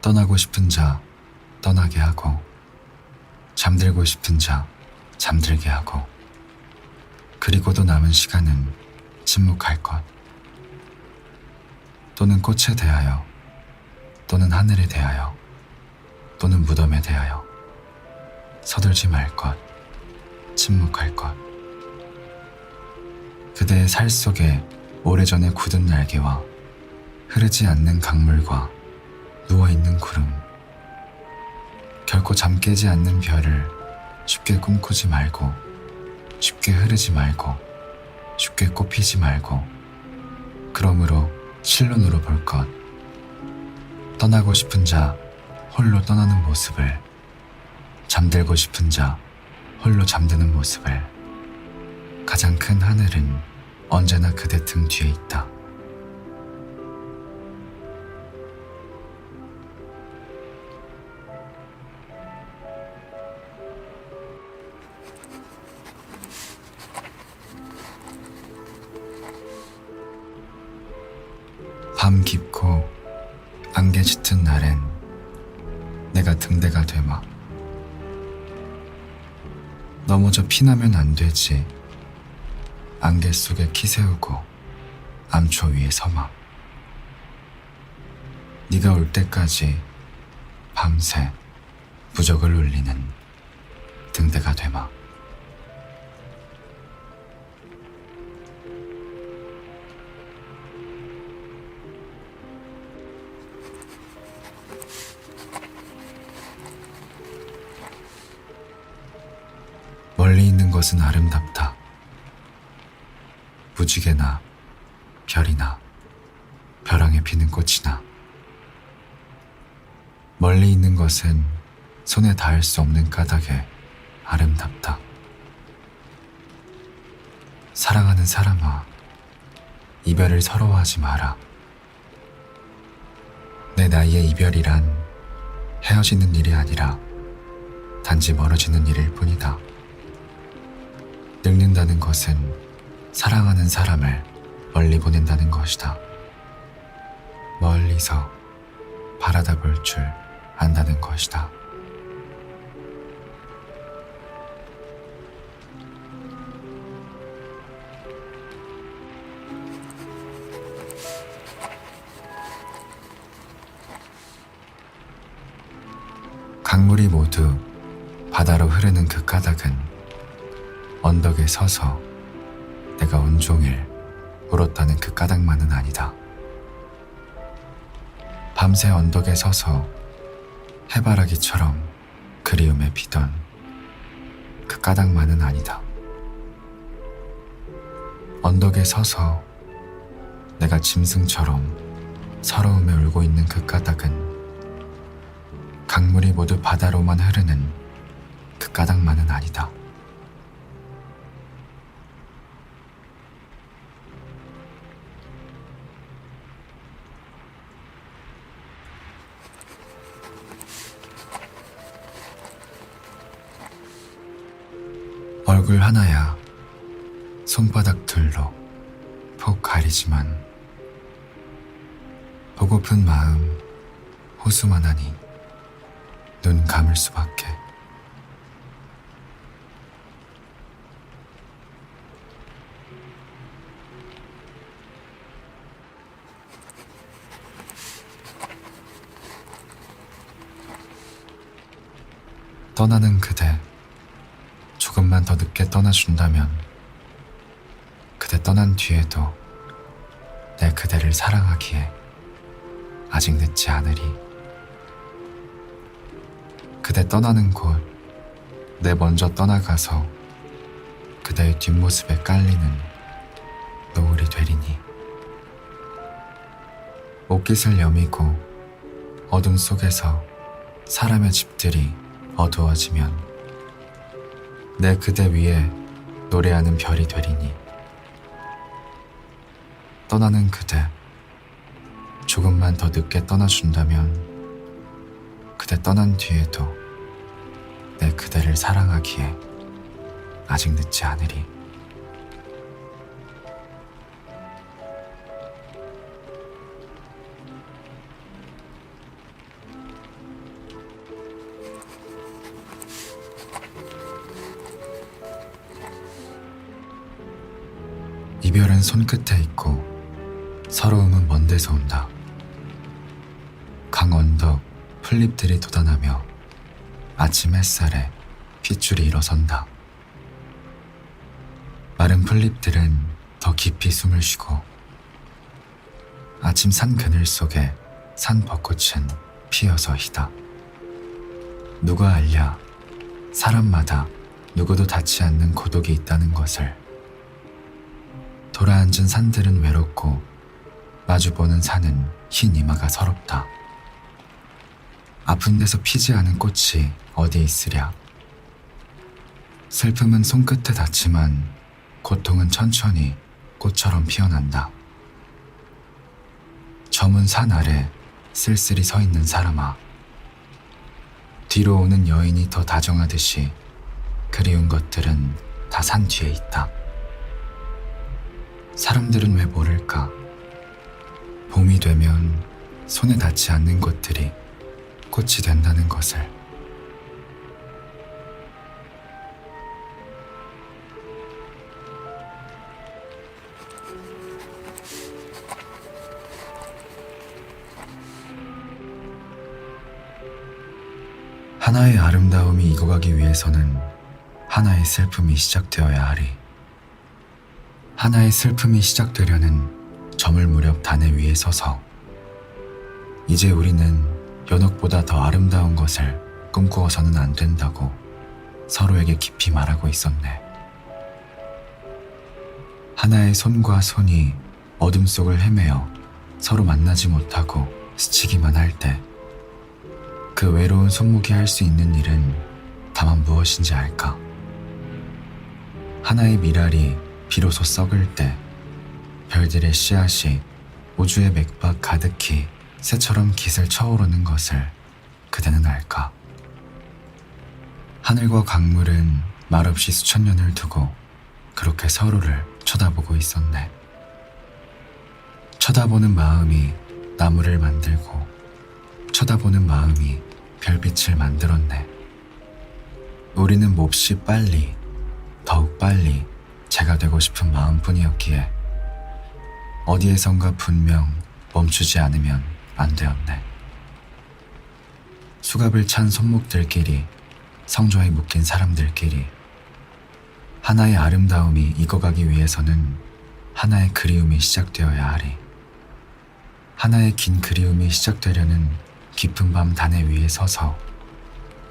떠나고 싶은 자 떠나게 하고, 잠들고 싶은 자 잠들게 하고, 그리고도 남은 시간은 침묵할 것. 또는 꽃에 대하여, 또는 하늘에 대하여, 또는 무덤에 대하여 서둘지 말 것, 침묵할 것. 그대의 살 속에 오래전에 굳은 날개와 흐르지 않는 강물과 누워있는 구름, 결코 잠 깨지 않는 별을 쉽게 꿈꾸지 말고, 쉽게 흐르지 말고, 쉽게 꽃피지 말고, 그러므로 실눈으로 볼 것. 떠나고 싶은 자 홀로 떠나는 모습을, 잠들고 싶은 자 홀로 잠드는 모습을. 가장 큰 하늘은 언제나 그대 등 뒤에 있다. 밤 깊고 안개 짙은 날엔 내가 등대가 되마. 넘어져 피나면 안 되지. 안개 속에 키 세우고 암초 위에 서마. 네가 올 때까지 밤새 부적을 울리는 등대가 되마. 멀리 있는 것은 아름답다. 무지개나 별이나 벼랑에 피는 꽃이나. 멀리 있는 것은 손에 닿을 수 없는 까닭에 아름답다. 사랑하는 사람아, 이별을 서러워하지 마라. 내 나이의 이별이란 헤어지는 일이 아니라 단지 멀어지는 일일 뿐이다. 늙는다는 것은 사랑하는 사람을 멀리 보낸다는 것이다. 멀리서 바라다 볼 줄 안다는 것이다. 강물이 모두 바다로 흐르는 그 까닭은 언덕에 서서 내가 온종일 울었다는 그 까닭만은 아니다. 밤새 언덕에 서서 해바라기처럼 그리움에 피던 그 까닭만은 아니다. 언덕에 서서 내가 짐승처럼 서러움에 울고 있는 그 까닭은 강물이 모두 바다로만 흐르는 그 까닭만은 아니다. 얼굴 하나야 손바닥 둘로 폭 가리지만 보고픈 마음 호수만 하니 눈 감을 수밖에. 떠나는 그대, 조금만 더 늦게 떠나준다면 그대 떠난 뒤에도 내 그대를 사랑하기에 아직 늦지 않으리. 그대 떠나는 곳, 내 먼저 떠나가서 그대의 뒷모습에 깔리는 노을이 되리니. 옷깃을 여미고 어둠 속에서 사람의 집들이 어두워지면 내 그대 위에 노래하는 별이 되리니. 떠나는 그대, 조금만 더 늦게 떠나준다면 그대 떠난 뒤에도 내 그대를 사랑하기에 아직 늦지 않으리. 이별은 손끝에 있고 서러움은 먼 데서 온다. 강언덕 풀잎들이 돋아나며 아침 햇살에 핏줄이 일어선다. 마른 풀잎들은 더 깊이 숨을 쉬고 아침 산 그늘 속에 산 벚꽃은 피어서 희다. 누가 알랴 사람마다 누구도 닿지 않는 고독이 있다는 것을. 돌아앉은 산들은 외롭고 마주보는 산은 흰 이마가 서럽다. 아픈 데서 피지 않은 꽃이 어디 있으랴. 슬픔은 손끝에 닿지만 고통은 천천히 꽃처럼 피어난다. 저문 산 아래 쓸쓸히 서 있는 사람아. 뒤로 오는 여인이 더 다정하듯이 그리운 것들은 다 산 뒤에 있다. 사람들은 왜 모를까? 봄이 되면 손에 닿지 않는 것들이 꽃이 된다는 것을. 하나의 아름다움이 익어가기 위해서는 하나의 슬픔이 시작되어야 하리. 하나의 슬픔이 시작되려는 저물 무렵 단에 위에 서서 이제 우리는 연옥보다 더 아름다운 것을 꿈꾸어서는 안 된다고 서로에게 깊이 말하고 있었네. 하나의 손과 손이 어둠 속을 헤매어 서로 만나지 못하고 스치기만 할 때 그 외로운 손목이 할 수 있는 일은 다만 무엇인지 알까? 하나의 미랄이 비로소 썩을 때 별들의 씨앗이 우주의 맥박 가득히 새처럼 깃을 쳐오르는 것을 그대는 알까? 하늘과 강물은 말없이 수천 년을 두고 그렇게 서로를 쳐다보고 있었네. 쳐다보는 마음이 나무를 만들고 쳐다보는 마음이 별빛을 만들었네. 우리는 몹시 빨리, 더욱 빨리 제가 되고 싶은 마음뿐이었기에 어디에선가 분명 멈추지 않으면 안 되었네. 수갑을 찬 손목들끼리, 성조에 묶인 사람들끼리 하나의 아름다움이 익어가기 위해서는 하나의 그리움이 시작되어야 하리. 하나의 긴 그리움이 시작되려는 깊은 밤 단에 위에 서서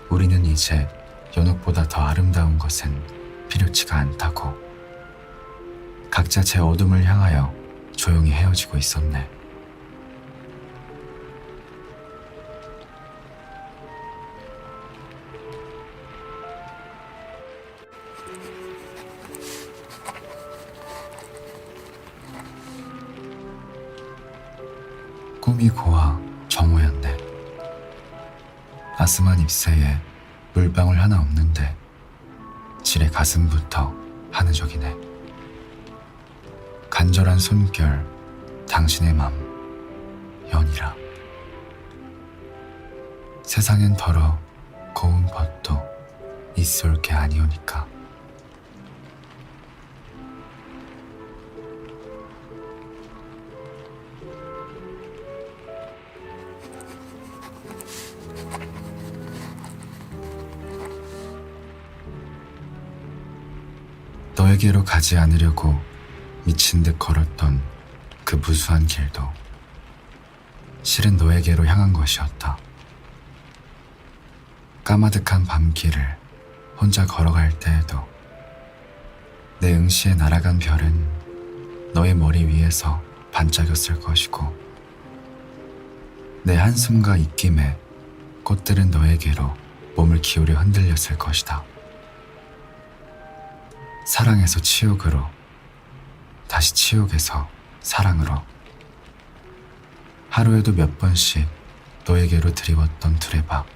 우리는 이제 연옥보다 더 아름다운 것은 필요치가 않다고 각자 제 어둠을 향하여 조용히 헤어지고 있었네. 꿈이 고와 정오였네. 아스만 잎새에 물방울 하나 없는데 질의 가슴부터 하느적이네. 간절한 손결 당신의 맘 연이라. 세상엔 더러 고운 벗도 있을 게 아니오니까. 너에게로 가지 않으려고 미친 듯 걸었던 그 무수한 길도 실은 너에게로 향한 것이었다. 까마득한 밤길을 혼자 걸어갈 때에도 내 응시에 날아간 별은 너의 머리 위에서 반짝였을 것이고 내 한숨과 입김에 꽃들은 너에게로 몸을 기울여 흔들렸을 것이다. 사랑에서 치욕으로, 다시 치욕에서 사랑으로 하루에도 몇 번씩 너에게로 드리웠던 두레박.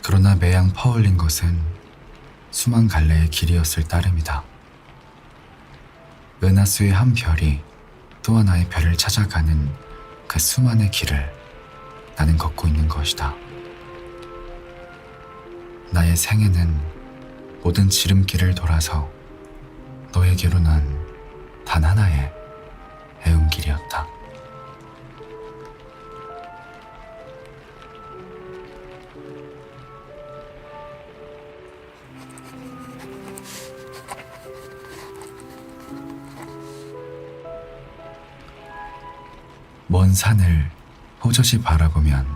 그러나 매양 퍼올린 것은 수만 갈래의 길이었을 따름이다. 은하수의 한 별이 또 하나의 별을 찾아가는 그 수만의 길을 나는 걷고 있는 것이다. 나의 생애는 모든 지름길을 돌아서 너의 너에게로 난 단 하나의 애운길이었다. 먼 산을 호젓이 바라보면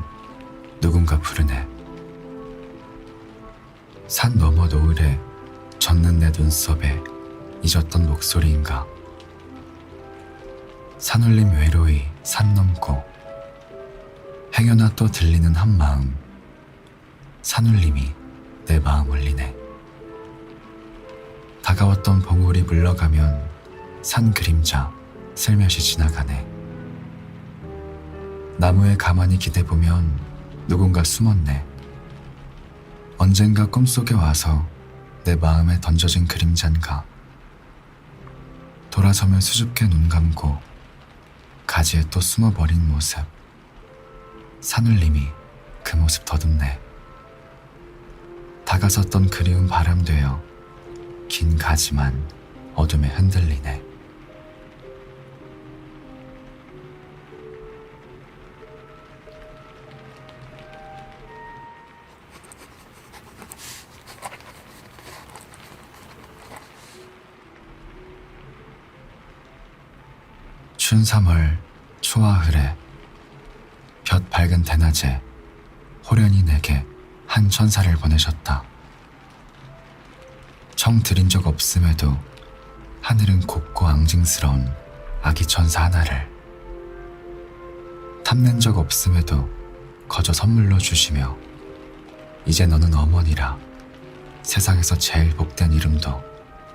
누군가 부르네. 산 너머 노을에 젖는 내 눈썹에 잊었던 목소리인가. 산울림 외로이 산 넘고 행여나 또 들리는 한마음. 산울림이 내 마음 울리네. 다가왔던 봉우리 물러가면 산 그림자 슬며시 지나가네. 나무에 가만히 기대보면 누군가 숨었네. 언젠가 꿈속에 와서 내 마음에 던져진 그림자인가. 돌아서면 수줍게 눈 감고 가지에 또 숨어버린 모습. 산울림이 그 모습 더듬네. 다가섰던 그리운 바람 되어 긴 가지만 어둠에 흔들리네. 춘 3월 초하을에 볕 밝은 대낮에 호련히 내게 한 천사를 보내셨다. 청 들인 적 없음에도 하늘은 곱고 앙증스러운 아기 천사 하나를, 탐낸 적 없음에도 거저 선물로 주시며 이제 너는 어머니라 세상에서 제일 복된 이름도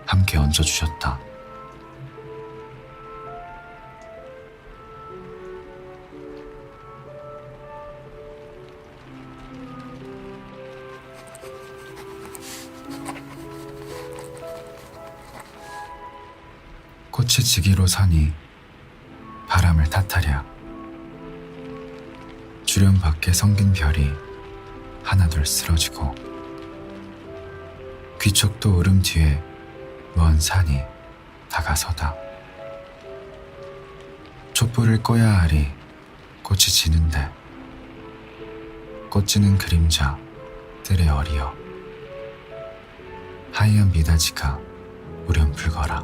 함께 얹어주셨다. 꽃이 지기로 서니 바람을 탓하랴. 주름 밖에 성긴 별이 하나둘 쓰러지고 귀촉도 울음 뒤에 먼 산이 다가서다. 촛불을 꺼야 하리 꽃이 지는데 꽃 지는 그림자 뜰에 어리어 하얀 미닫이가 우렴불거라.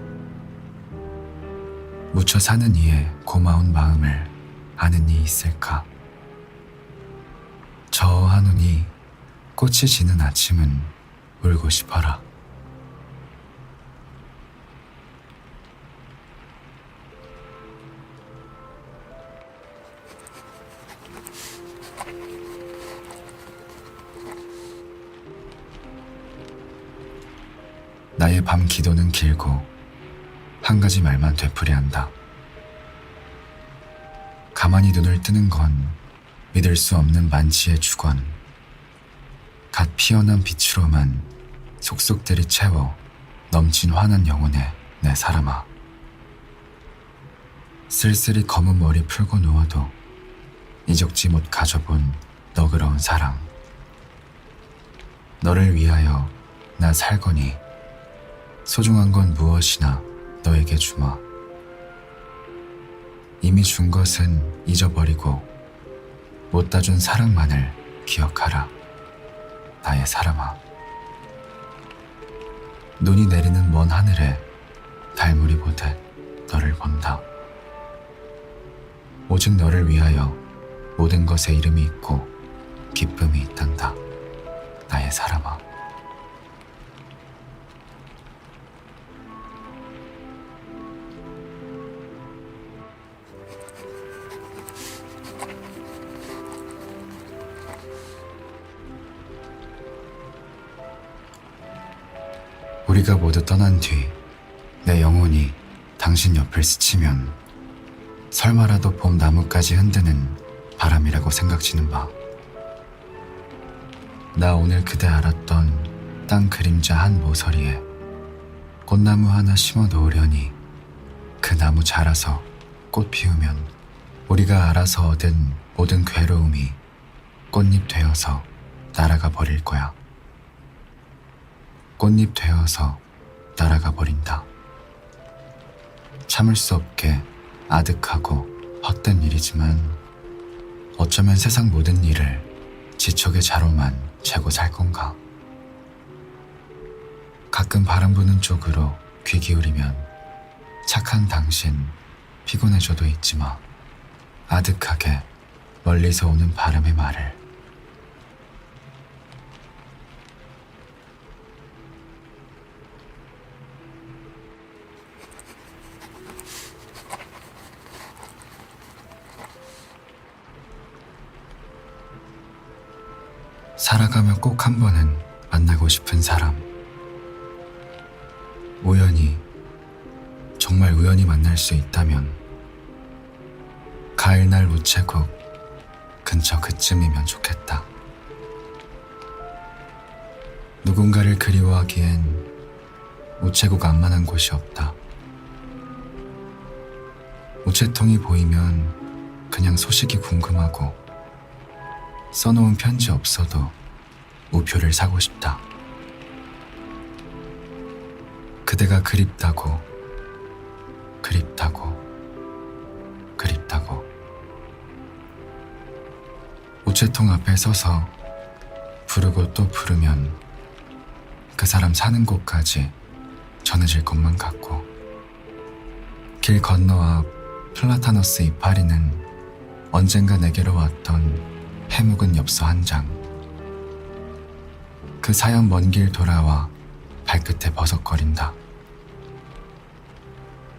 묻혀 사는 이의 고마운 마음을 아는 이 있을까? 저 하누니 꽃이 지는 아침은 울고 싶어라. 나의 밤 기도는 길고 한 가지 말만 되풀이한다. 가만히 눈을 뜨는 건 믿을 수 없는 만치의 주권. 갓 피어난 빛으로만 속속들이 채워 넘친 환한 영혼에 내 사람아. 쓸쓸히 검은 머리 풀고 누워도 이적지 못 가져본 너그러운 사랑. 너를 위하여 나 살거니 소중한 건 무엇이나 너에게 주마. 이미 준 것은 잊어버리고 못 다 준 사랑만을 기억하라. 나의 사람아. 눈이 내리는 먼 하늘에 달물이 보듯 너를 본다. 오직 너를 위하여 모든 것에 이름이 있고 기쁨이 있단다. 나의 사람아. 우리가 모두 떠난 뒤 내 영혼이 당신 옆을 스치면 설마라도 봄 나무까지 흔드는 바람이라고 생각지는 마. 나 오늘 그대 알았던 땅 그림자 한 모서리에 꽃나무 하나 심어 놓으려니 그 나무 자라서 꽃 피우면 우리가 알아서 얻은 모든 괴로움이 꽃잎 되어서 날아가 버릴 거야. 꽃잎 되어서 날아가 버린다. 참을 수 없게 아득하고 헛된 일이지만 어쩌면 세상 모든 일을 지척의 자로만 재고 살 건가. 가끔 바람 부는 쪽으로 귀 기울이면 착한 당신 피곤해져도 잊지 마. 아득하게 멀리서 오는 바람의 말을. 살아가며 꼭 한 번은 만나고 싶은 사람. 우연히, 정말 우연히 만날 수 있다면 가을날 우체국 근처 그쯤이면 좋겠다. 누군가를 그리워하기엔 우체국 안만한 곳이 없다. 우체통이 보이면 그냥 소식이 궁금하고 써놓은 편지 없어도 우표를 사고 싶다. 그대가 그립다고, 그립다고, 그립다고. 우체통 앞에 서서 부르고 또 부르면 그 사람 사는 곳까지 전해질 것만 같고, 길 건너 앞 플라타너스 이파리는 언젠가 내게로 왔던 해묵은 엽서 한 장. 그 사연 먼 길 돌아와 발끝에 버석거린다.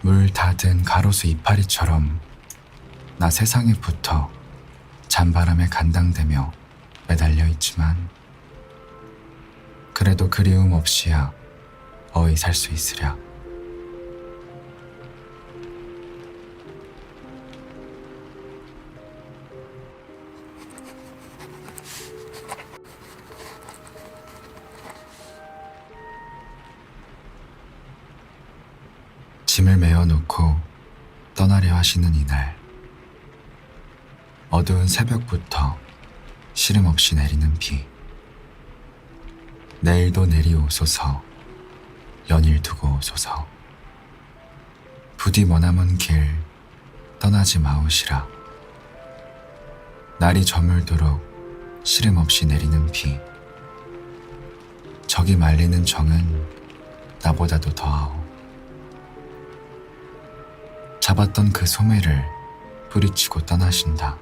물 닫은 가로수 이파리처럼 나 세상에 붙어 잔바람에 간당대며 매달려 있지만 그래도 그리움 없이야 어이 살 수 있으랴. 짐을 메어놓고 떠나려 하시는 이날, 어두운 새벽부터 시름 없이 내리는 비. 내일도 내리오소서, 연일 두고 오소서. 부디 머나먼 길 떠나지 마오시라. 날이 저물도록 시름 없이 내리는 비. 저기 말리는 정은 나보다도 더하오. 잡았던 그 소매를 뿌리치고 떠나신다.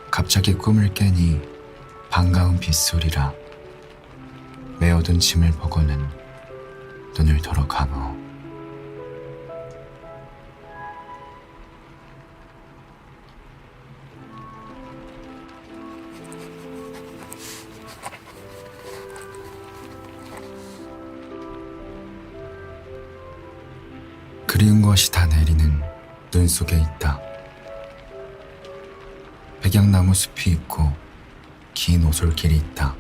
갑자기 꿈을 깨니 반가운 빗소리라 메어둔 짐을 보고는 눈을 도로 감어. 그리운 것이 다 내리는 눈 속에 있다. 백양나무 숲이 있고 긴 오솔길이 있다.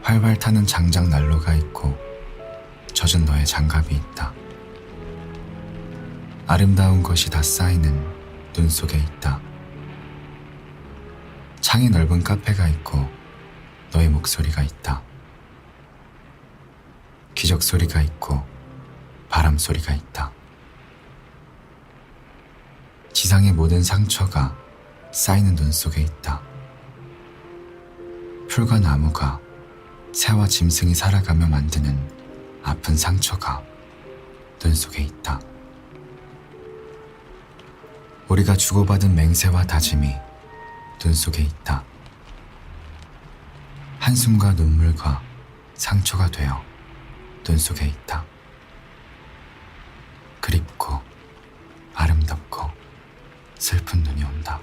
활활 타는 장작 난로가 있고 젖은 너의 장갑이 있다. 아름다운 것이 다 쌓이는 눈 속에 있다. 창이 넓은 카페가 있고 너의 목소리가 있다. 기적 소리가 있고 바람 소리가 있다. 지상의 모든 상처가 쌓이는 눈 속에 있다. 풀과 나무가 새와 짐승이 살아가며 만드는 아픈 상처가 눈 속에 있다. 우리가 주고받은 맹세와 다짐이 눈 속에 있다. 한숨과 눈물과 상처가 되어 눈 속에 있다. 그립고 아름답고 슬픈 눈이 온다.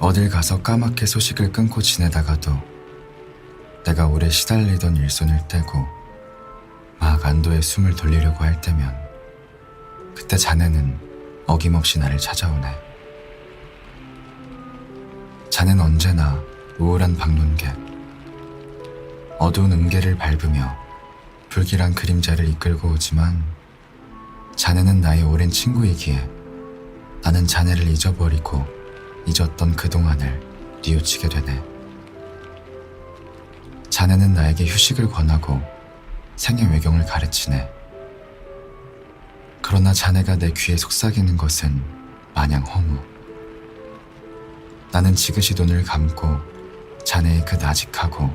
어딜 가서 까맣게 소식을 끊고 지내다가도 내가 오래 시달리던 일손을 떼고 막 안도의 숨을 돌리려고 할 때면 그때 자네는 어김없이 나를 찾아오네. 자네는 언제나 우울한 방문객, 어두운 음계를 밟으며 불길한 그림자를 이끌고 오지만 자네는 나의 오랜 친구이기에 나는 자네를 잊어버리고 잊었던 그동안을 뉘우치게 되네. 자네는 나에게 휴식을 권하고 생의 외경을 가르치네. 그러나 자네가 내 귀에 속삭이는 것은 마냥 허무. 나는 지그시 눈을 감고 자네의 그 나직하고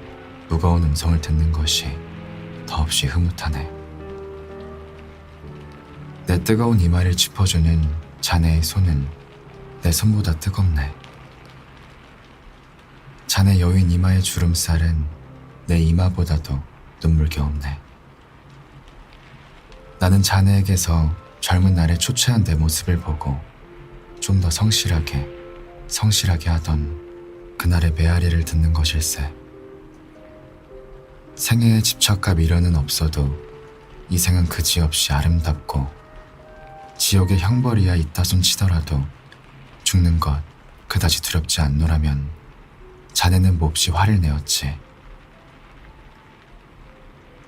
무거운 음성을 듣는 것이 더없이 흐뭇하네. 내 뜨거운 이마를 짚어주는 자네의 손은 내 손보다 뜨겁네. 자네 여윈 이마의 주름살은 내 이마보다도 눈물겨운네. 나는 자네에게서 젊은 날의 초췌한 내 모습을 보고 좀 더 성실하게 하던 그날의 메아리를 듣는 것일세. 생애의 집착과 미련은 없어도 이 생은 그지없이 아름답고 지옥의 형벌이야 이따손 치더라도 죽는 것 그다지 두렵지 않노라면 자네는 몹시 화를 내었지.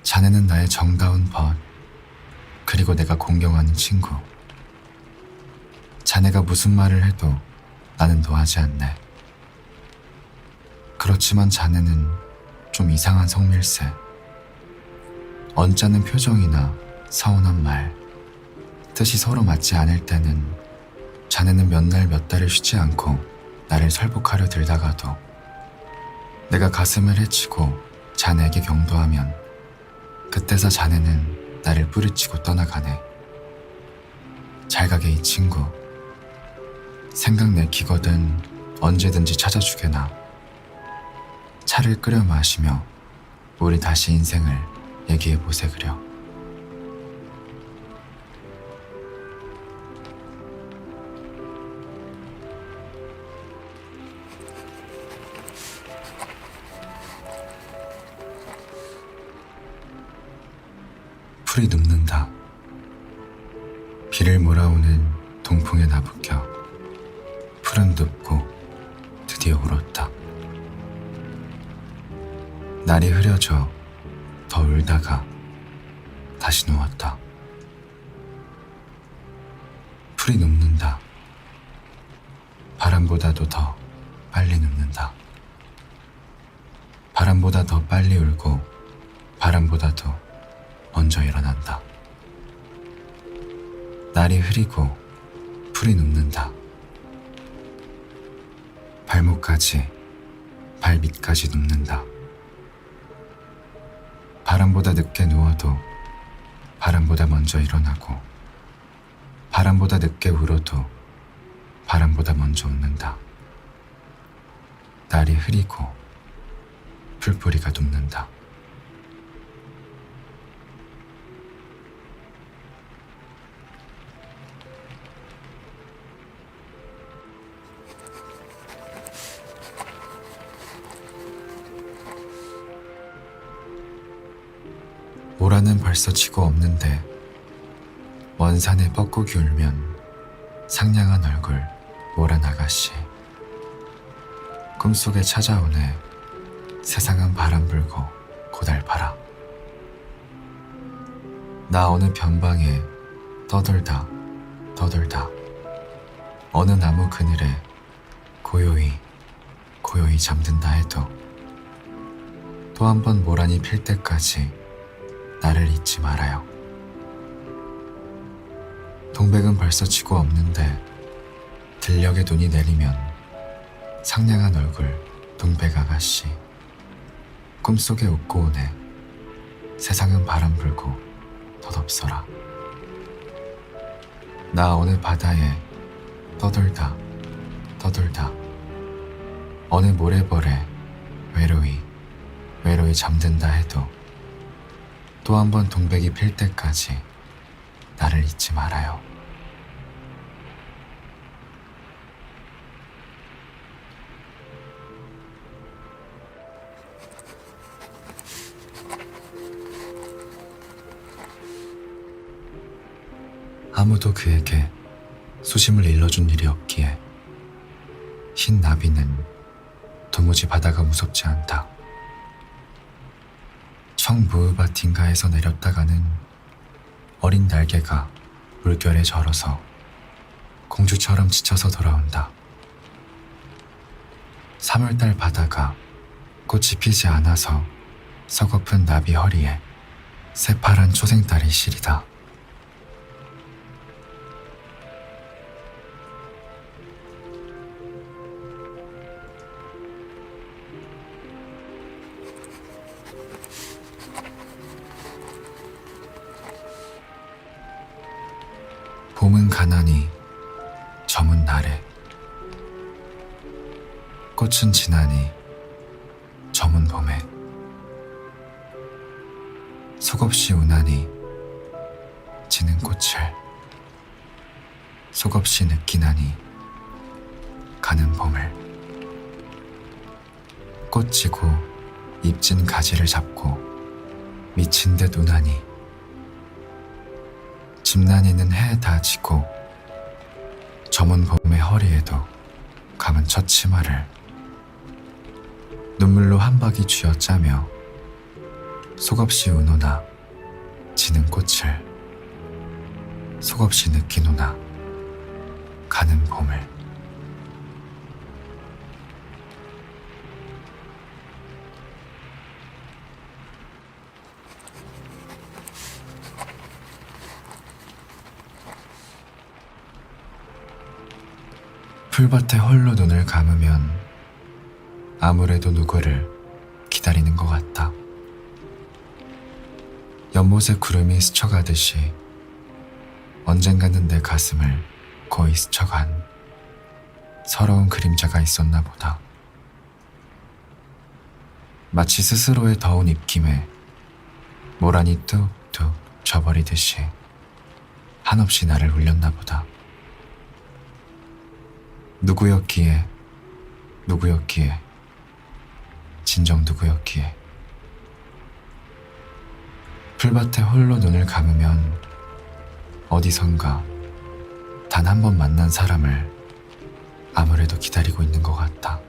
자네는 나의 정다운 벗, 그리고 내가 공경하는 친구. 자네가 무슨 말을 해도 나는 노하지 않네. 그렇지만 자네는 좀 이상한 성밀세. 언짢은 표정이나 서운한 말, 뜻이 서로 맞지 않을 때는 자네는 몇 날 몇 달을 쉬지 않고 나를 설복하려 들다가도 내가 가슴을 헤치고 자네에게 경도하면 그때서 자네는 나를 뿌리치고 떠나가네. 잘 가게 이 친구. 생각 내키거든 언제든지 찾아주게나. 차를 끓여 마시며 우리 다시 인생을 얘기해보세 그려. 풀이 눕는다. 비를 몰아오는 동풍에 나부껴 풀은 눕고 드디어 울었다. 날이 흐려져 더 울다가 다시 누웠다. 풀이 눕는다. 바람보다도 더 빨리 눕는다. 바람보다 더 빨리 울고 바람보다도 먼저 일어난다. 날이 흐리고 풀이 눕는다. 발목까지, 발밑까지 눕는다. 바람보다 늦게 누워도 바람보다 먼저 일어나고 바람보다 늦게 울어도 바람보다 먼저 웃는다. 날이 흐리고 풀뿌리가 눕는다. 모라는 벌써 치고 없는데 원산에 뻐꾸기 울면 상냥한 얼굴 모란 아가씨. 꿈속에 찾아오네. 세상은 바람 불고 고달파라. 나 어느 변방에 떠돌다 어느 나무 그늘에 고요히 잠든다 해도 또 한 번 모란이 필 때까지 나를 잊지 말아요. 동백은 벌써 치고 없는데 들녘에 눈이 내리면 상냥한 얼굴 동백 아가씨. 꿈속에 웃고 오네. 세상은 바람 불고 덧없어라. 나 어느 바다에 떠돌다 어느 모래벌에 외로이 잠든다 해도 또 한 번 동백이 필 때까지 나를 잊지 말아요. 아무도 그에게 수심을 일러준 일이 없기에 흰 나비는 도무지 바다가 무섭지 않다. 청무으바틴가에서 내렸다가는 어린 날개가 물결에 절어서 공주처럼 지쳐서 돌아온다. 3월달 바다가 꽃이 피지 않아서 서글픈 나비 허리에 새파란 초생달이 시리다. 봄은 가나니 저문 날에, 꽃은 지나니 저문 봄에, 속없이 우나니 지는 꽃을 속없이 느끼나니 가는 봄을, 꽃 지고 잎진 가지를 잡고 미친 듯 우나니 집난이는 해 다 지고 저문 봄의 허리에도 감은 첫 치마를 눈물로 한 바퀴 쥐어짜며 속없이 우노나 지는 꽃을 속없이 느끼노나 가는 봄을. 풀밭에 홀로 눈을 감으면 아무래도 누구를 기다리는 것 같다. 연못에 구름이 스쳐가듯이 언젠가는 내 가슴을 거의 스쳐간 서러운 그림자가 있었나 보다. 마치 스스로의 더운 입김에 모란이 뚝뚝 져버리듯이 한없이 나를 울렸나 보다. 누구였기에 진정 누구였기에. 풀밭에 홀로 눈을 감으면 어디선가 단 한 번 만난 사람을 아무래도 기다리고 있는 것 같다.